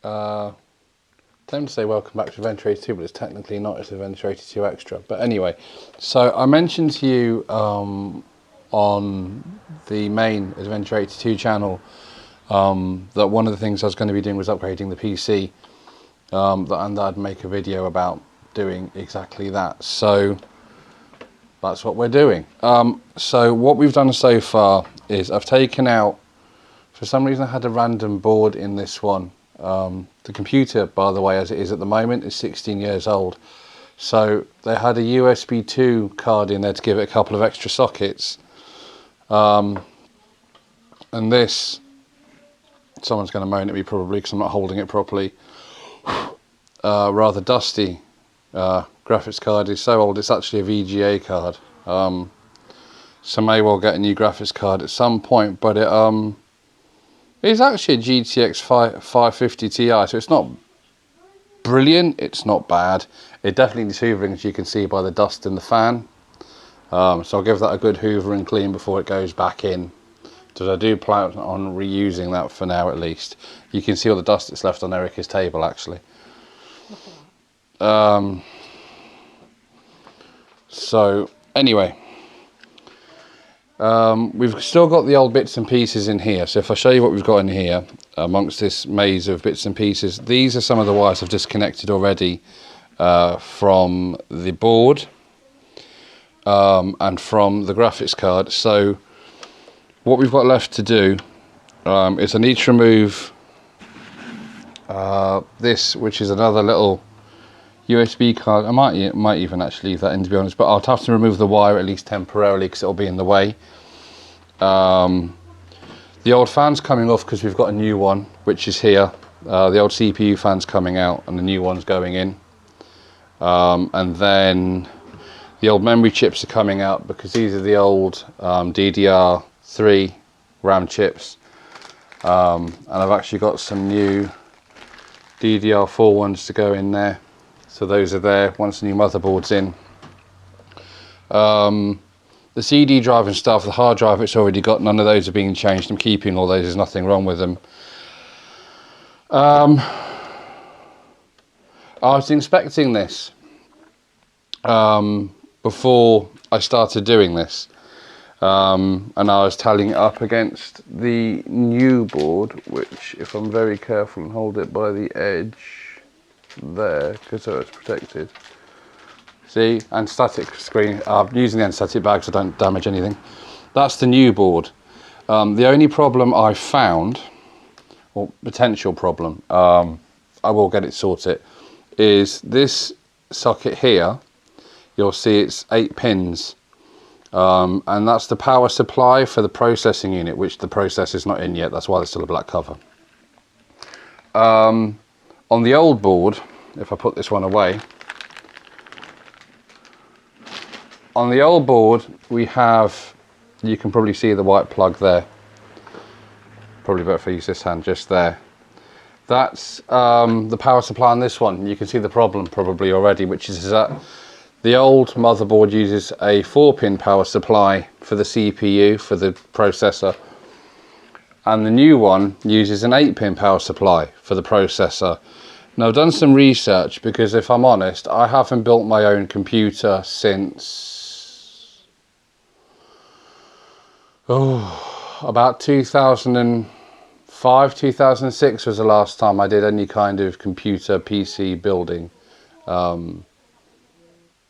Time to say welcome back to Adventure 82, but it's technically not, it's Adventure 82 Extra. But anyway, so I mentioned to you on the main Adventure 82 channel that one of the things I was going to be doing was upgrading the PC, and I'd make a video about doing exactly that. So that's what we're doing. So what we've done so far is I've taken out, for some reason I had a random board in this one. The computer, by the way, as it is at the moment, is 16 years old. So they had a USB 2 card in there to give it a couple of extra sockets. And this, someone's going to moan at me probably because I'm not holding it properly. Rather dusty graphics card is so old it's actually a VGA card. So may well get a new graphics card at some point, but it's actually a GTX 550 Ti, so it's not brilliant, it's not bad. It definitely needs hoovering, as you can see by the dust in the fan. So I'll give that a good hoover and clean before it goes back in. So I do plan on reusing that for now at least. You can see all the dust that's left on Erica's table actually. So anyway, we've still got the old bits and pieces in here. So if I show you what we've got in here amongst this maze of bits and pieces, these are some of the wires I've disconnected already from the board and from the graphics card. So what we've got left to do is I need to remove this, which is another little USB card. I might even actually leave that in, to be honest, but I'll have to remove the wire at least temporarily because it'll be in the way. The old fan's coming off because we've got a new one, which is here. The old CPU fan's coming out and the new one's going in. And then the old memory chips are coming out because these are the old DDR3 RAM chips. And I've actually got some new DDR4 ones to go in there. So those are there once the new motherboard's in. The CD drive and stuff, the hard drive it's already got, none of those are being changed. I'm keeping all those, there's nothing wrong with them. I was inspecting this before I started doing this. And I was tallying it up against the new board, which if I'm very careful and hold it by the edge there, because so it's protected. See, anti-static screen. I'm using the anti-static bag so I don't damage anything. That's the new board. The only problem I found, or potential problem, I will get it sorted, is this socket here. You'll see it's 8 pins. And that's the power supply for the processing unit, which the processor's not in yet. That's why there's still a black cover. On the old board, if I put this one away, on the old board we have, you can probably see the white plug there. Probably better if I use this hand just there. That's the power supply on this one. You can see the problem probably already, which is that the old motherboard uses a 4-pin power supply for the CPU, for the processor, and the new one uses an 8-pin power supply for the processor. Now I've done some research because if I'm honest, I haven't built my own computer since about 2005, 2006 was the last time I did any kind of computer PC building.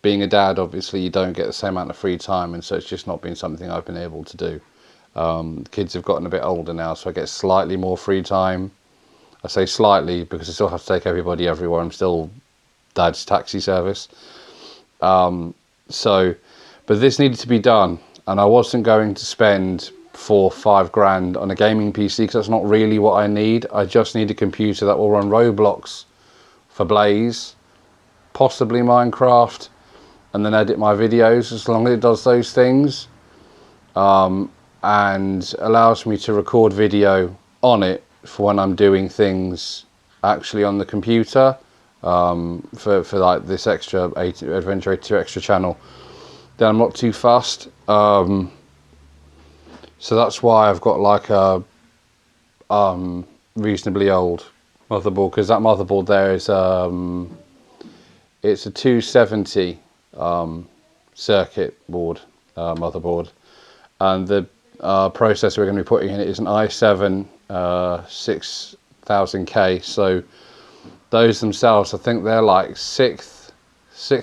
Being a dad, obviously you don't get the same amount of free time, and so it's just not been something I've been able to do. The kids have gotten a bit older now, so I get slightly more free time. I say slightly because I still have to take everybody everywhere. I'm still dad's taxi service. But this needed to be done, and I wasn't going to spend 4 or 5 grand on a gaming PC because that's not really what I need. I just need a computer that will run Roblox for Blaze, possibly Minecraft, and then edit my videos as long as it does those things, and allows me to record video on it for when I'm doing things actually on the computer, for like this extra Adventure 82 Extra channel. Then I'm not too fussed. So that's why I've got like a reasonably old motherboard, because that motherboard there is it's a 270 circuit board motherboard, and the processor we're going to be putting in it is an i7 6000K. So those themselves, I think they're like sixth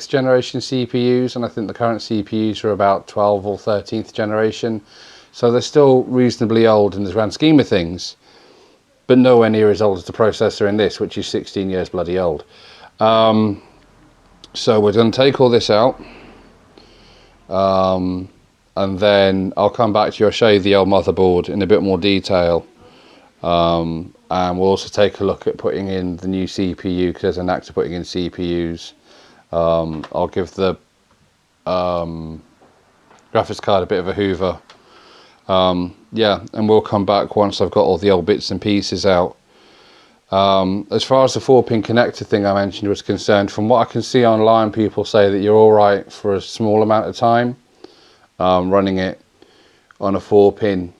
generation CPUs, and I think the current CPUs are about 12th or 13th generation. So they're still reasonably old in the grand scheme of things, but nowhere near as old as the processor in this, which is 16 years bloody old. So we're going to take all this out, and then I'll come back to you. I'll show you the old motherboard in a bit more detail, and we'll also take a look at putting in the new CPU, because there's a knack to putting in CPUs. I'll give the graphics card a bit of a hoover. Yeah, and we'll come back once I've got all the old bits and pieces out. As far as the 4-pin connector thing I mentioned was concerned, from what I can see online, people say that you're all right for a small amount of time running it on a 4-pin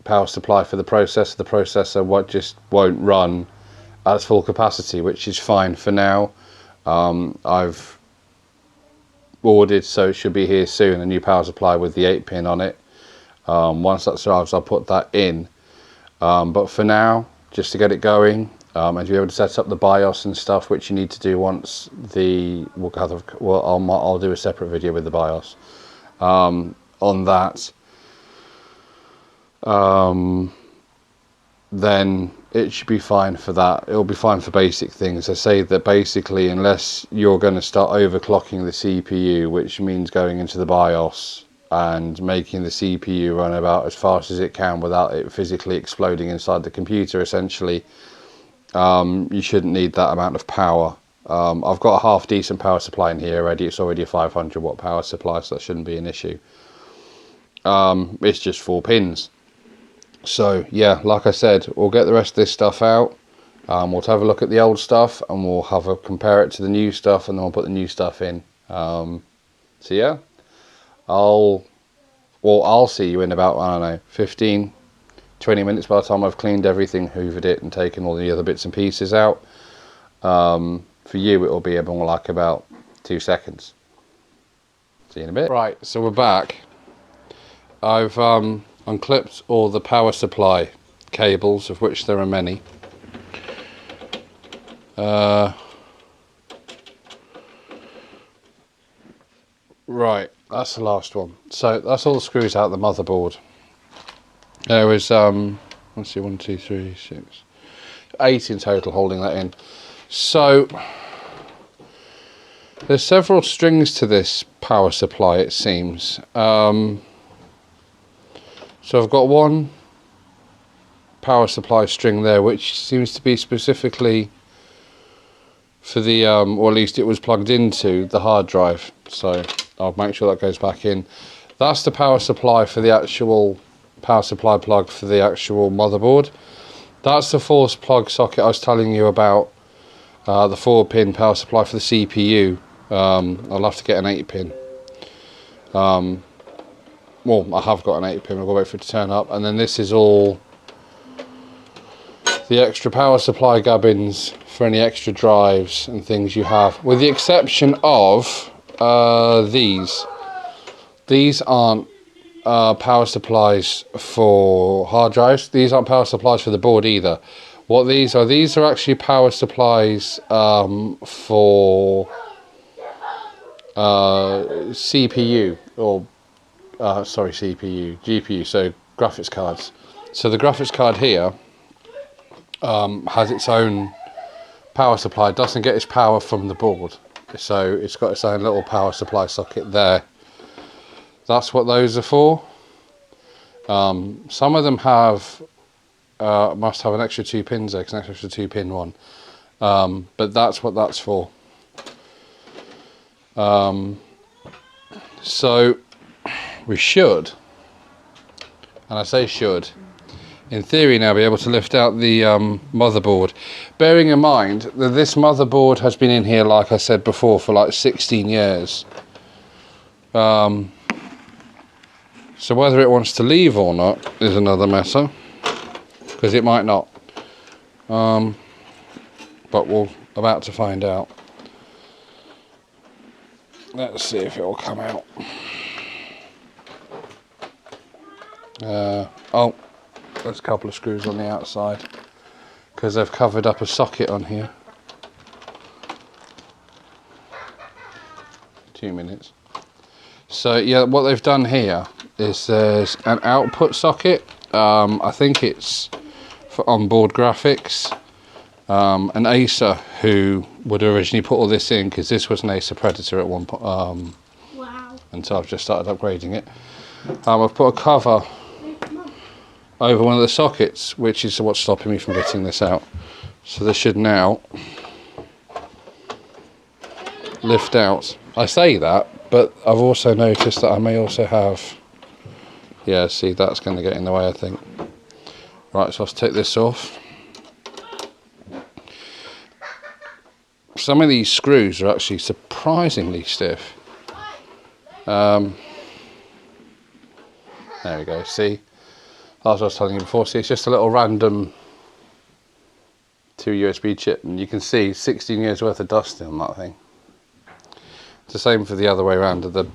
power supply for the processor. The processor just won't run at its full capacity, which is fine for now. I've ordered, so it should be here soon, a new power supply with the 8-pin on it. Once that arrives, I'll put that in. But for now, just to get it going, and to be able to set up the BIOS and stuff, which you need to do once I'll do a separate video with the BIOS on that. Then it should be fine for that. It'll be fine for basic things. I say that basically, unless you're going to start overclocking the CPU, which means going into the BIOS and making the CPU run about as fast as it can without it physically exploding inside the computer, essentially, you shouldn't need that amount of power. I've got a half decent power supply in here already. It's already a 500 watt power supply, so that shouldn't be an issue. It's just 4 pins. So yeah, like I said, we'll get the rest of this stuff out. We'll have a look at the old stuff, and we'll have a compare it to the new stuff, and then we'll put the new stuff in. So yeah, I'll see you in about, I don't know, 15-20 minutes by the time I've cleaned everything, hoovered it, and taken all the other bits and pieces out. For you, it'll be more like about 2 seconds. See you in a bit. Right, so we're back. I've unclipped all the power supply cables, of which there are many. Right, that's the last one. So that's all the screws out of the motherboard. There is let's see, 1, 2, 3, 6, 8 in total holding that in. So there's several strings to this power supply, it seems. So I've got one power supply string there, which seems to be specifically for the, or at least it was plugged into the hard drive. So I'll make sure that goes back in. That's the power supply for the actual power supply plug for the actual motherboard. That's the force plug socket I was telling you about, the 4-pin power supply for the CPU. I'll have to get an 8-pin. Well, I have got an 8-pin, I've got to wait for it to turn up. And then this is all the extra power supply gubbins for any extra drives and things you have, with the exception of these. These aren't power supplies for hard drives. These aren't power supplies for the board either. What these are actually power supplies for CPU, or sorry, CPU, GPU, so graphics cards. So the graphics card here has its own power supply. It doesn't get its power from the board, so it's got its own little power supply socket there. That's what those are for. Some of them have must have an extra 2 pins there, 'cause an extra 2-pin one, but that's what that's for. So we should, and I say should, in theory now be able to lift out the motherboard, bearing in mind that this motherboard has been in here, like I said before, for like 16 years. So whether it wants to leave or not is another matter, because it might not. but we're about to find out. Let's see if it will come out. Oh, there's a couple of screws on the outside because they've covered up a socket on here. 2 minutes. So yeah, what they've done here is there's an output socket. I think it's for onboard graphics. An Acer who would originally put all this in, because this was an Acer Predator at one point. Wow. Until I've just started upgrading it. I've put a cover over one of the sockets, which is what's stopping me from getting this out. So this should now lift out. I say that, but I've also noticed that I may also have, yeah, see, that's going to get in the way, I think. Right, so I'll take this off. Some of these screws are actually surprisingly stiff. There we go, see, as I was telling you before, see, it's just a little random 2 USB chip, and you can see 16 years worth of dust on that thing. It's the same for the other way around of the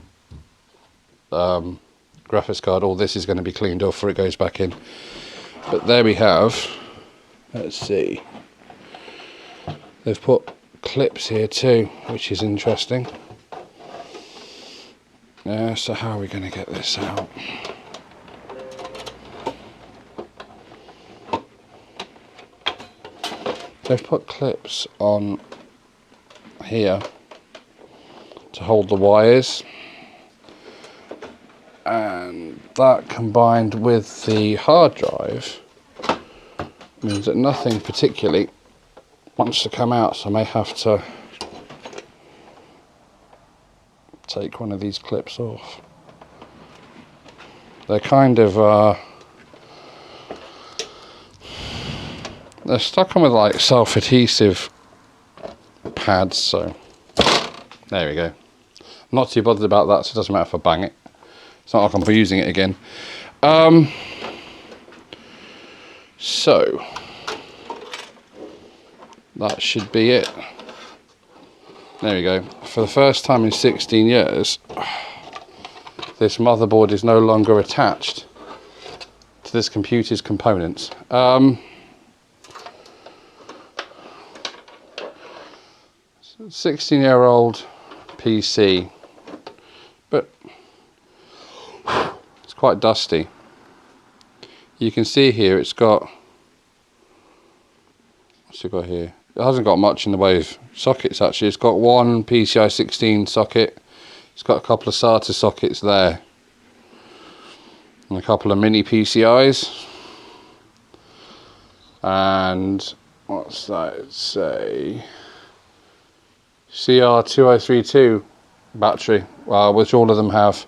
graphics card. All this is going to be cleaned off before it goes back in. But there we have, let's see, they've put clips here too, which is interesting. So how are we going to get this out? They've put clips on here to hold the wires, and that combined with the hard drive means that nothing particularly wants to come out, so I may have to take one of these clips off. They're kind of they're stuck on with like self-adhesive pads, so there we go. I'm not too bothered about that, so it doesn't matter if I bang it. It's not like I'm using it again. So that should be it. There we go. For the first time in 16 years, this motherboard is no longer attached to this computer's components. 16-year-old PC, but it's quite dusty. You can see here it's got, what's it got here? It hasn't got much in the way of sockets actually. It's got one PCI 16 socket, it's got a couple of SATA sockets there, and a couple of mini PCIs, and what's that say? CR2032 battery, which all of them have.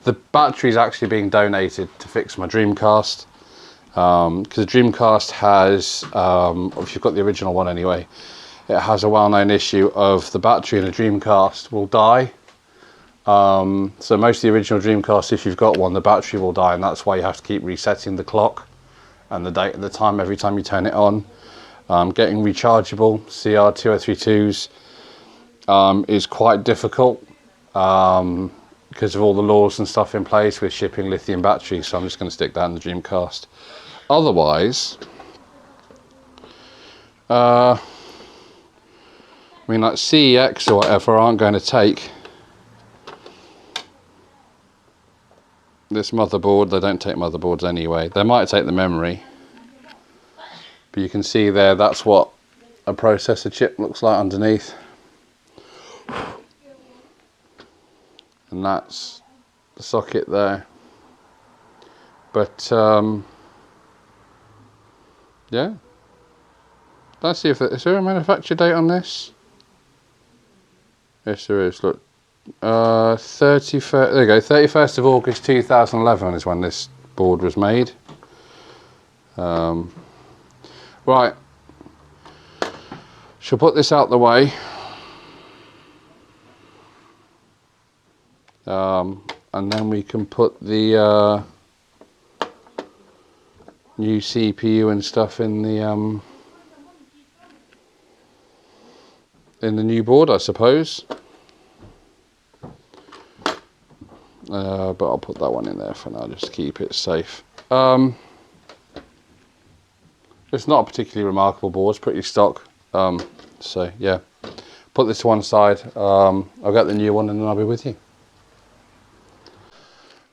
The battery is actually being donated to fix my Dreamcast, because the Dreamcast has, if you've got the original one anyway, it has a well-known issue of the battery in a Dreamcast will die. So most of the original Dreamcast, if you've got one, the battery will die, and that's why you have to keep resetting the clock and the date and the time every time you turn it on. Getting rechargeable CR2032s is quite difficult because of all the laws and stuff in place with shipping lithium batteries, so I'm just going to stick that in the Dreamcast. Otherwise, I mean, like CEX or whatever aren't going to take this motherboard. They don't take motherboards anyway. They might take the memory, but you can see there, that's what a processor chip looks like underneath. And that's the socket there. But yeah, let's see if is there a manufacture date on this. Yes, there is. Look, 31st. There you go. 31st of August 2011 is when this board was made. Right. Shall put this out the way. And then we can put the new CPU and stuff in the in the new board, I suppose. But I'll put that one in there for now, just to keep it safe. It's not a particularly remarkable board, it's pretty stock. So yeah, put this to one side. I'll get the new one and then I'll be with you.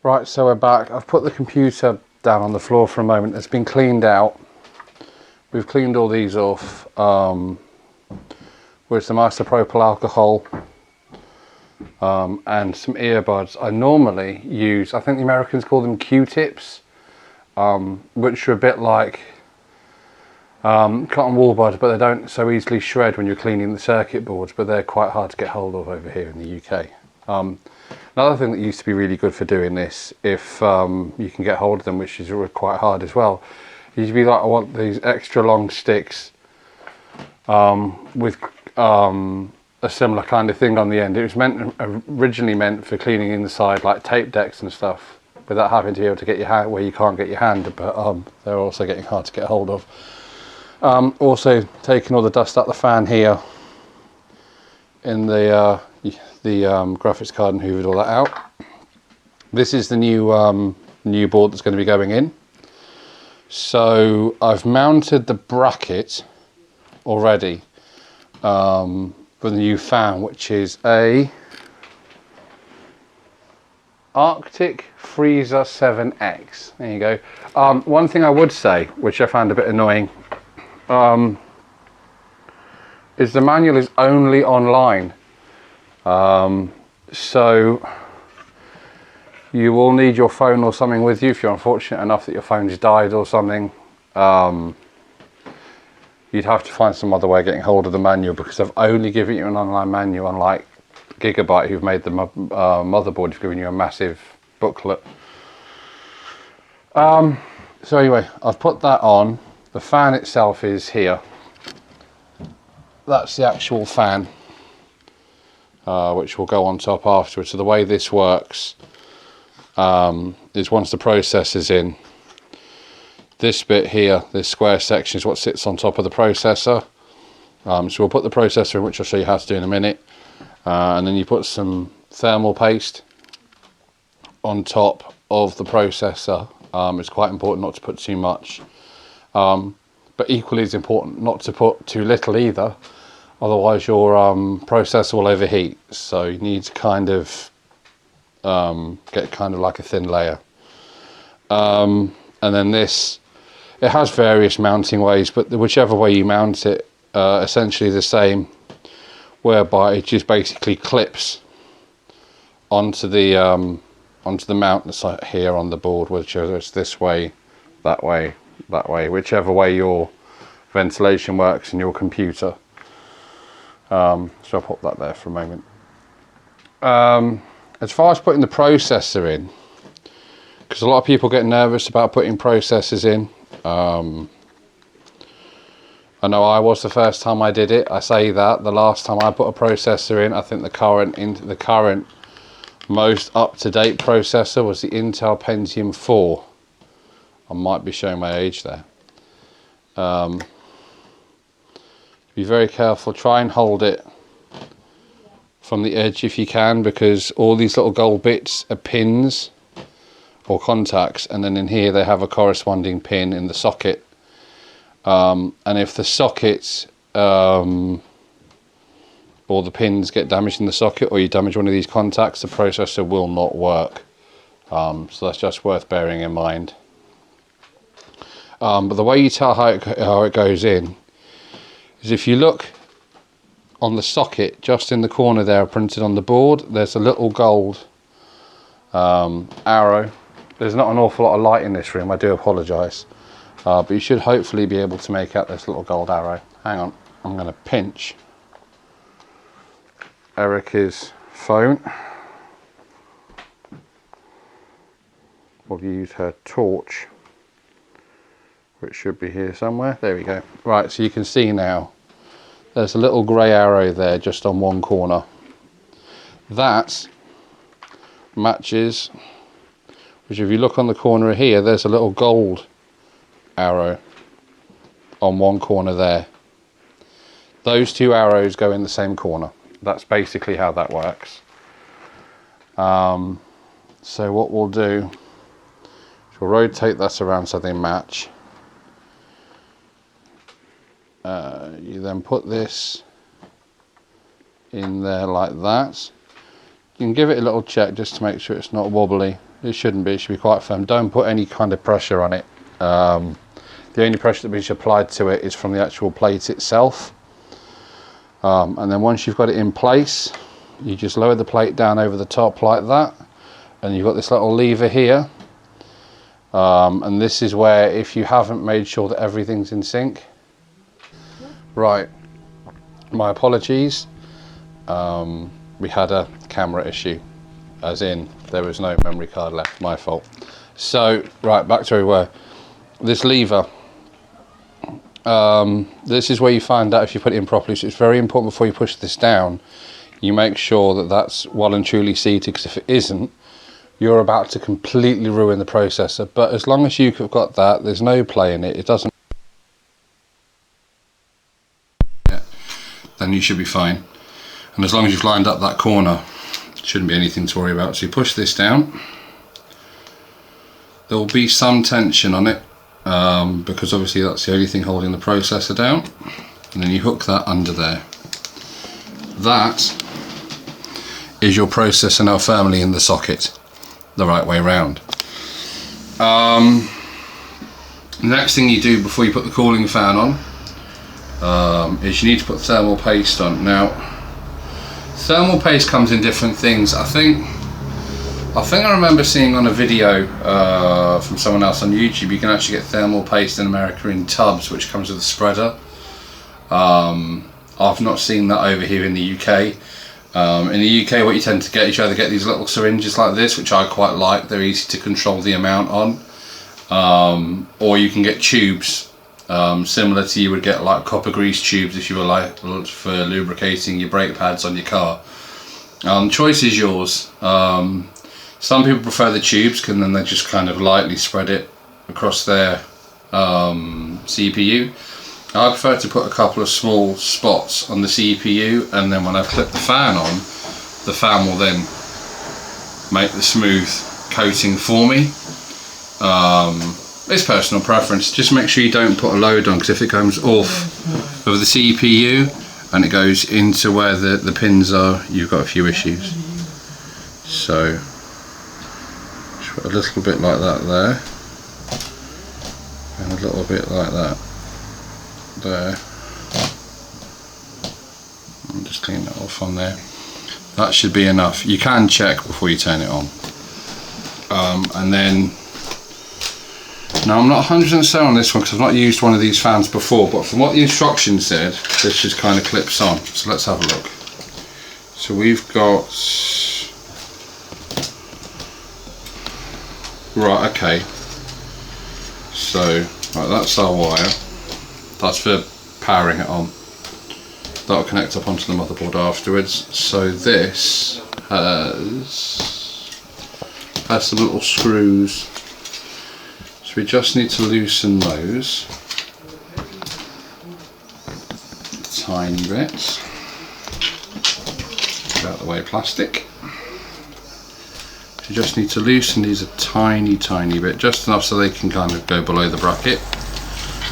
Right, so we're back. I've put the computer down on the floor for a moment. It's been cleaned out. We've cleaned all these off with some isopropyl alcohol and some earbuds. I normally use, I think the Americans call them Q-tips, which are a bit like cotton wool buds, but they don't so easily shred when you're cleaning the circuit boards, but they're quite hard to get hold of over here in the UK. Another thing that used to be really good for doing this, if you can get hold of them, which is quite hard as well, is to be like, I want these extra long sticks with a similar kind of thing on the end. It was originally meant for cleaning inside like tape decks and stuff, without having to be able to get your hand where you can't get your hand, but they're also getting hard to get hold of. Also taking all the dust out the fan here in the graphics card and hoovered all that out. This is the new board that's going to be going in. So I've mounted the bracket already for the new fan, which is a Arctic Freezer 7X. There you go. One thing I would say, which I found a bit annoying, is the manual is only online. So you will need your phone or something with you if you're unfortunate enough that your phone's died or something. You'd have to find some other way of getting hold of the manual, because I've only given you an online manual, unlike Gigabyte, who've made the motherboard, have given you a massive booklet. So anyway, I've put that on. The fan itself is here. That's the actual fan, which will go on top afterwards. So the way this works is once the processor's in, this bit here, this square section, is what sits on top of the processor. So we'll put the processor in, which I'll show you how to do in a minute. And then you put some thermal paste on top of the processor. It's quite important not to put too much. But equally as important not to put too little either. Otherwise your processor will overheat. So you need to kind of get kind of like a thin layer. And then this, it has various mounting ways, but whichever way you mount it, essentially the same, whereby it just basically clips onto the mount that's here on the board, whichever it's this way, that way, whichever way your ventilation works in your computer. So I'll pop that there for a moment. As far as putting the processor in, because a lot of people get nervous about putting processors in. I know I was the first time I did it. I say that the last time I put a processor in, I think the current most up-to-date processor was the Intel Pentium 4. I might be showing my age there. Be very careful. Try and hold it from the edge if you can, because all these little gold bits are pins or contacts, and then in here they have a corresponding pin in the socket. And if the sockets or the pins get damaged in the socket, or you damage one of these contacts, the processor will not work. So that's just worth bearing in mind. But the way you tell how it goes in is if you look on the socket, just in the corner there, printed on the board, there's a little gold arrow. There's not an awful lot of light in this room, I do apologise. But you should hopefully be able to make out this little gold arrow. Hang on, I'm going to pinch Erica's phone. We'll use her torch, which should be here somewhere. There we go. Right, so you can see now, there's a little grey arrow there just on one corner. That matches, which if you look on the corner here, there's a little gold arrow on one corner there. those two arrows go in the same corner. That's basically how that works. So what we'll do is we'll rotate that around so they match. You then put this in there like that. You can give it a little check just to make sure it's not wobbly. It shouldn't be, it should be quite firm. Don't put any kind of pressure on it. The only pressure that is applied to it is from the actual plate itself. And then once you've got it in place, you just lower the plate down over the top like that, and you've got this little lever here. And this is where, if you haven't made sure that everything's in sync. Right, my apologies. We had a camera issue, as in there was no memory card left, my fault. So, right, back to where we were. This lever, this is where you find out if you put it in properly. So it's very important before you push this down, you make sure that that's well and truly seated, because if it isn't, you're about to completely ruin the processor. But as long as you've got that, there's no play in it, it doesn't, then you should be fine. And as long as you've lined up that corner, it shouldn't be anything to worry about. So you push this down, there will be some tension on it, because obviously that's the only thing holding the processor down, and then you hook that under there. That is your processor now firmly in the socket, the right way round. Next thing you do before you put the cooling fan on is you need to put thermal paste on. Now, thermal paste comes in different things. I think I remember seeing on a video from someone else on YouTube, you can actually get thermal paste in America in tubs, which comes with a spreader. I've not seen that over here in the UK. In the UK, what you tend to get is you either get these little syringes like this, which I quite like, they're easy to control the amount on, or you can get tubes, similar to you would get like copper grease tubes if you were like for lubricating your brake pads on your car. Choice is yours. Some people prefer the tubes, and then they just kind of lightly spread it across their CPU. I prefer to put a couple of small spots on the CPU, and then when I clip the fan on, the fan will then make the smooth coating for me. It's personal preference. Just make sure you don't put a load on, because if it comes off of the CPU and it goes into where the pins are, you've got a few issues. So a little bit like that there, and a little bit like that there, and just clean that off on there. That should be enough. You can check before you turn it on. And then, now I'm not 100% certain on this one because I've not used one of these fans before, but from what the instructions said, this just kind of clips on. So let's have a look. So we've got, right, okay, so right, that's our wire, that's for powering it on. That'll connect up onto the motherboard afterwards. So this has some little screws, so we just need to loosen those tiny bits. Get out of the way, plastic. You just need to loosen these a tiny bit, just enough so they can kind of go below the bracket.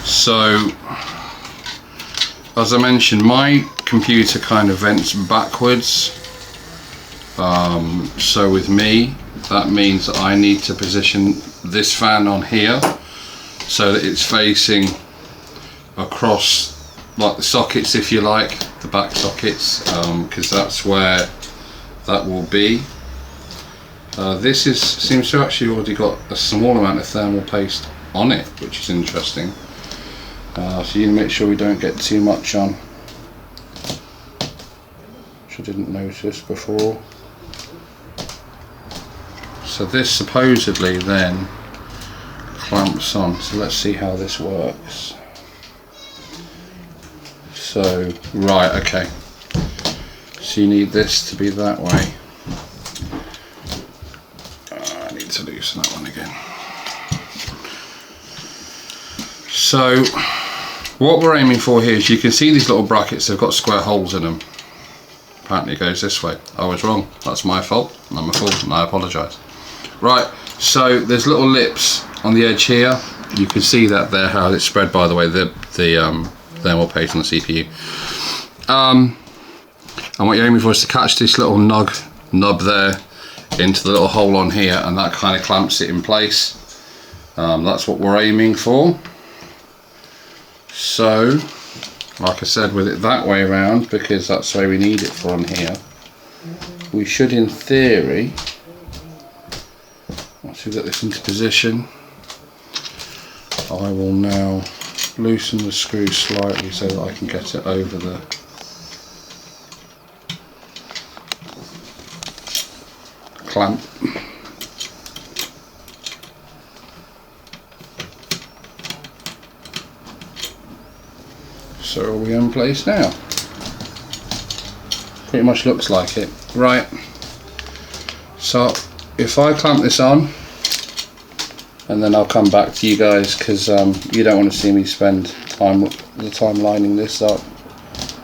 So as I mentioned, my computer kind of vents backwards, so with me that means that I need to position this fan on here so that it's facing across like the sockets, if you like, the back sockets, because that's where that will be. This seems to actually already got a small amount of thermal paste on it, which is interesting. So you need to make sure we don't get too much on, which I didn't notice before. So this supposedly then clamps on, so let's see how this works. So, right, okay, so you need this to be that way. I need to loosen that one again. So What we're aiming for here is, you can see these little brackets, they've got square holes in them. Apparently it goes this way. I was wrong, that's my fault. I'm a fool and I apologise. Right, so there's little lips on the edge here. You can see that there, how it's spread, by the way, the thermal paste on the CPU. And what you're aiming for is to catch this little nub there into the little hole on here, and that kind of clamps it in place. That's what we're aiming for. So, like I said, with it that way around, because that's the way we need it from here, we should, in theory, once we get this into position, I will now loosen the screw slightly so that I can get it over the clamp. So are we in place now? Pretty much looks like it. Right, so if I clamp this on, and then I'll come back to you guys, because you don't want to see me spend the time lining this up.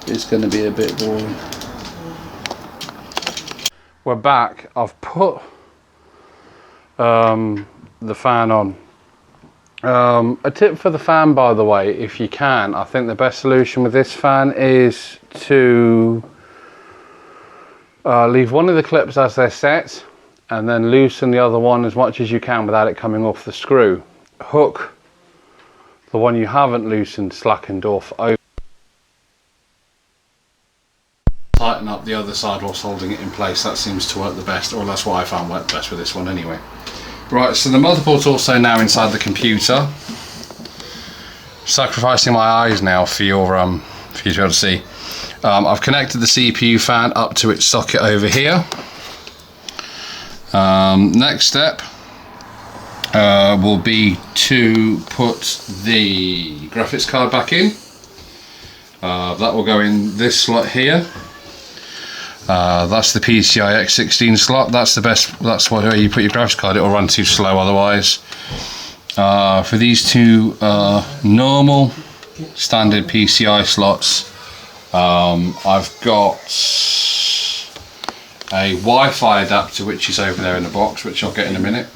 It's going to be a bit boring. We're back. I've put the fan on. A tip for the fan, by the way, if you can, I think the best solution with this fan is to leave one of the clips as they're set, and then loosen the other one as much as you can without it coming off the screw. Hook the one you haven't loosened, slackened off, over. Tighten up the other side whilst holding it in place. That seems to work the best, or that's what I found worked best with this one anyway. Right, so the motherboard's also now inside the computer. Sacrificing my eyes now for you to be able to see. I've connected the CPU fan up to its socket over here. Next step will be to put the graphics card back in. That will go in this slot here. That's the PCI X16 slot. That's the best. That's where you put your graphics card. It will run too slow otherwise. For these two normal standard PCI slots, I've got a Wi-Fi adapter, which is over there in the box, which I'll get in a minute.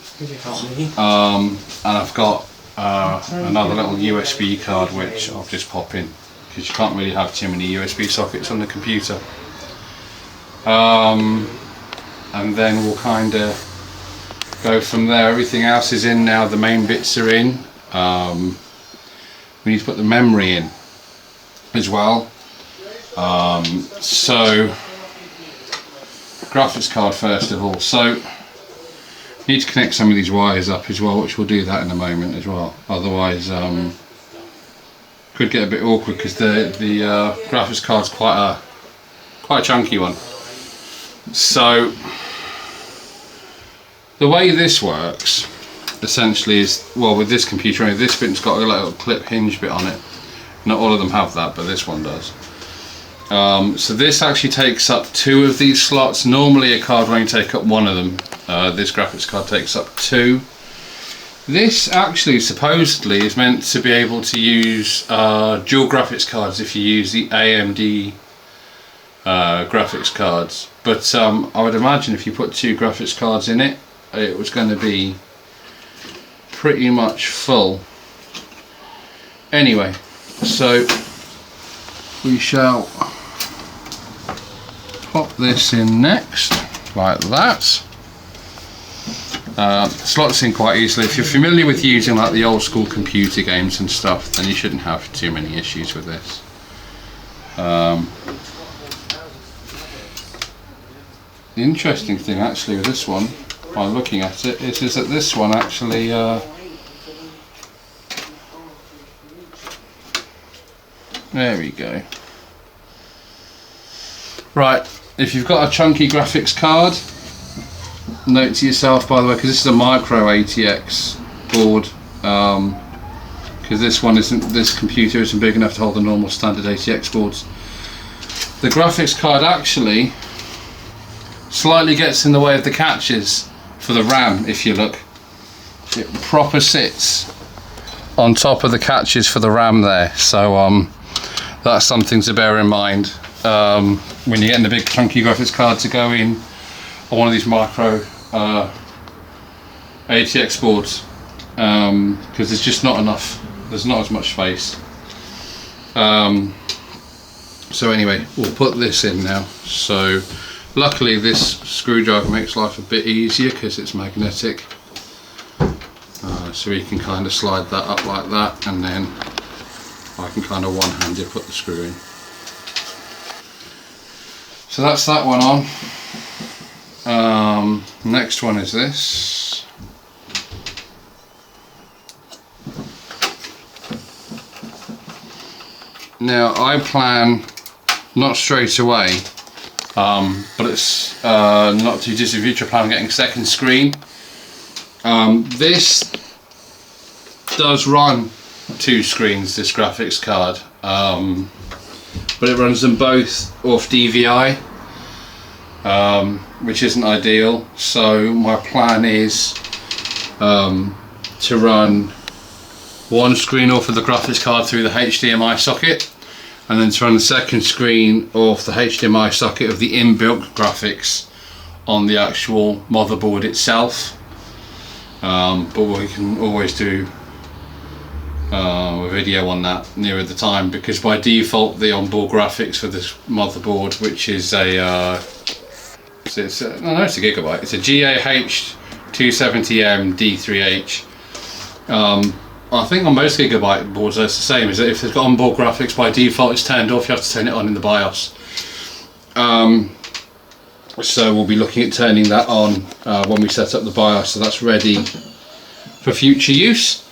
And I've got another little USB card, which I'll just pop in, because you can't really have too many USB sockets on the computer. And then we'll kind of go from there. Everything else is in now, the main bits are in. We need to put the memory in as well. So graphics card first of all. So need to connect some of these wires up as well, which we'll do that in a moment as well. Otherwise could get a bit awkward, because the graphics card's quite a chunky one. So the way this works essentially is, well, with this computer, this bit's got a little clip hinge bit on it. Not all of them have that, but this one does. So this actually takes up 2 of these slots. Normally a card will only take up 1 of them. This graphics card takes up 2. This actually supposedly is meant to be able to use dual graphics cards if you use the AMD graphics cards, but I would imagine if you put 2 graphics cards in it, it was going to be pretty much full. Anyway, so we shall pop this in next, like that. Slots in quite easily. If you're familiar with using like the old school computer games and stuff, then you shouldn't have too many issues with this. The interesting thing actually with this one, by looking at it, is that this one actually there we go. Right, if you've got a chunky graphics card, note to yourself, by the way, because this is a micro ATX board, because this computer isn't big enough to hold the normal standard ATX boards. The graphics card actually slightly gets in the way of the catches for the RAM. If you look, it proper sits on top of the catches for the RAM there, so that's something to bear in mind when you're getting a big chunky graphics card to go in on one of these micro ATX boards, because there's just not enough, there's not as much space. So anyway, we'll put this in now. So luckily this screwdriver makes life a bit easier because it's magnetic, so we can kind of slide that up like that, and then I can kind of one-handed put the screw in. So that's that one on. Next one is this. Now I plan not straight away, but it's not too distant future, I plan on getting a second screen. This does run 2 screens, this graphics card, but it runs them both off DVI, which isn't ideal. So my plan is to run one screen off of the graphics card through the HDMI socket, and then to run the second screen off the HDMI socket of the inbuilt graphics on the actual motherboard itself. But we can always do a video on that nearer the time, because by default the onboard graphics for this motherboard, which is a it's a gigabyte, it's a GAH270M D3H. I think on most gigabyte boards it's the same, is that if it's got onboard graphics by default it's turned off, you have to turn it on in the BIOS. So we'll be looking at turning that on when we set up the BIOS, so that's ready for future use.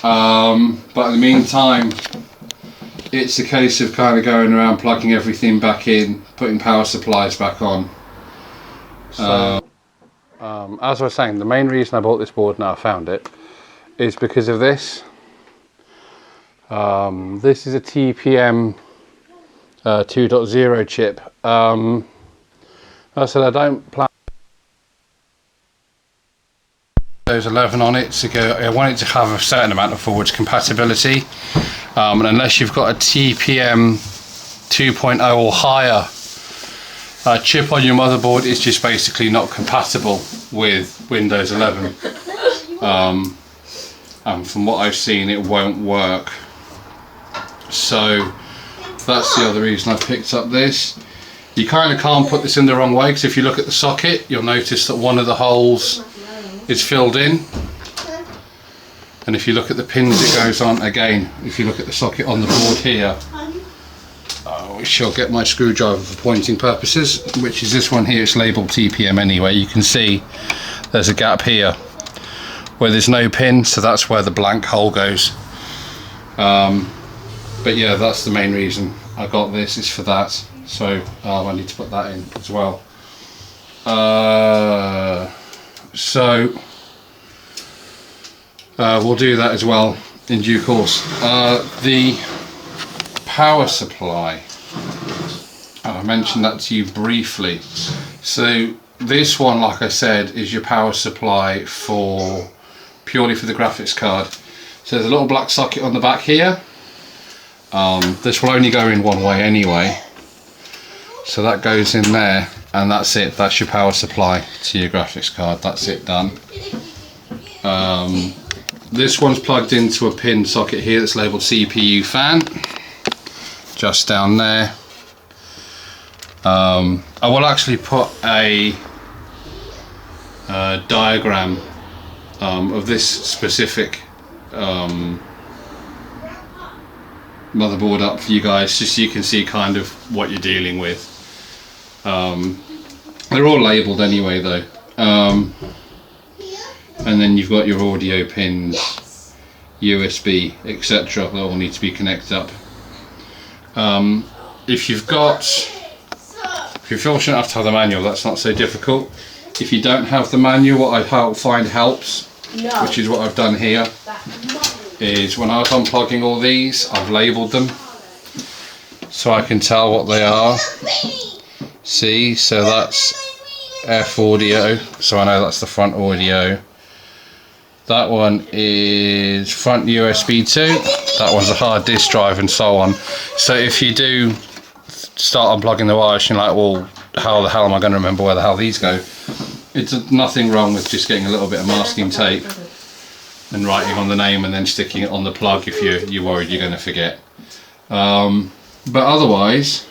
But in the meantime it's a case of kind of going around plugging everything back in, putting power supplies back on. So, as I was saying, the main reason I bought this board, now I found it, is because of this. This is a TPM 2.0 chip. Like I said, I don't plan Windows 11 on it to go. I want it to have a certain amount of forwards compatibility, and unless you've got a TPM 2.0 or higher chip on your motherboard, it's just basically not compatible with Windows 11. And from what I've seen, it won't work. So that's the other reason I picked up this. You kind of can't put this in the wrong way, because if you look at the socket, you'll notice that one of the holes is filled in. And if you look at the pins it goes on, again, if you look at the socket on the board here, which I'll get my screwdriver for pointing purposes, which is this one here, it's labelled TPM anyway, you can see there's a gap here where there's no pin, so that's where the blank hole goes. But yeah, that's the main reason I got this, is for that. So I need to put that in as well. So we'll do that as well in due course. The power supply, I mentioned that to you briefly. So this one, like I said, is your power supply for purely for the graphics card. So there's a little black socket on the back here. This will only go in one way anyway, so that goes in there, and that's it. That's your power supply to your graphics card. That's it, done. This one's plugged into a pin socket here that's labelled CPU fan, just down there. I will actually put a diagram of this specific motherboard up for you guys, just so you can see kind of what you're dealing with. They're all labelled anyway though. And then you've got your audio pins, USB, etc. that all need to be connected up. If you're fortunate enough to have the manual, that's not so difficult. If you don't have the manual, what I find helps, which is what I've done here, is when I was unplugging all these, I've labelled them so I can tell what they are. See, so that's F audio, so I know that's the front audio. That one is front USB 2. That one's a hard disk drive and so on. So if you do start unplugging the wires, you're like, well, how the hell am I going to remember where the hell these go? It's nothing wrong with just getting a little bit of masking tape and writing on the name and then sticking it on the plug if you're worried you're going to forget. But otherwise,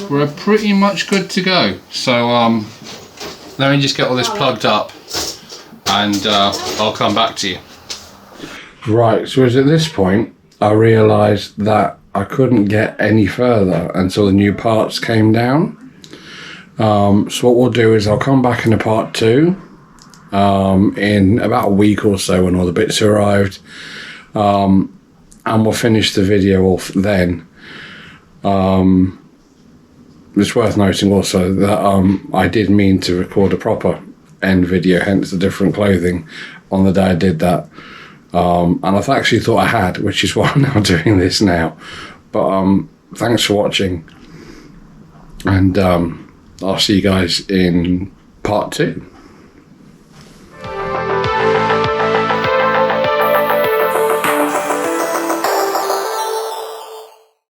we're pretty much good to go. So let me just get all this plugged up and I'll come back to you. Right, so at this point I realised that I couldn't get any further until the new parts came down. So what we'll do is I'll come back in a part 2 in about a week or so when all the bits arrived, and we'll finish the video off then. It's worth noting also that I did mean to record a proper end video, hence the different clothing, on the day I did that, and I actually thought I had, which is why I'm now doing this now. But thanks for watching, and I'll see you guys in part 2.